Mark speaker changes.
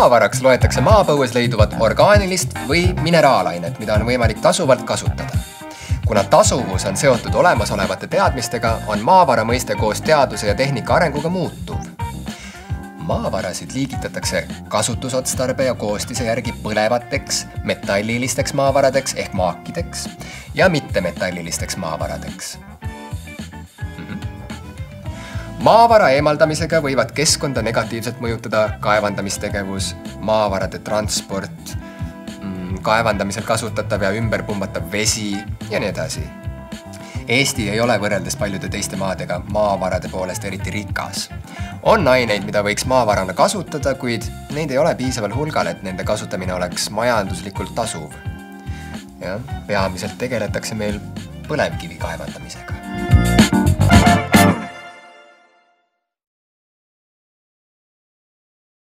Speaker 1: Maavaraks loetakse maapõues leiduvat orgaanilist või mineraalainet, mida on võimalik tasuvalt kasutada. Kuna tasuvus on seotud olemasolevate teadmistega, on maavara mõiste koos teaduse ja tehnika arenguga muutuv. Maavarasid liigitatakse kasutusotstarbe ja koostise järgi põlevateks, metallilisteks maavaradeks ehk maakideks ja mittemetallilisteks maavaradeks. Maavara eemaldamisega võivad keskkonda negatiivselt mõjutada kaevandamistegevus, maavarade transport, kaevandamisel kasutatav ja ümberpumbatav vesi ja nii edasi. Eesti ei ole võrreldes paljude teiste maadega maavarade poolest eriti rikas. On aineid, mida võiks maavarana kasutada, kuid neid ei ole piisaval hulgal, et nende kasutamine oleks majanduslikult tasuv. Ja peamiselt tegeletakse meil põlevkivi kaevandamisega.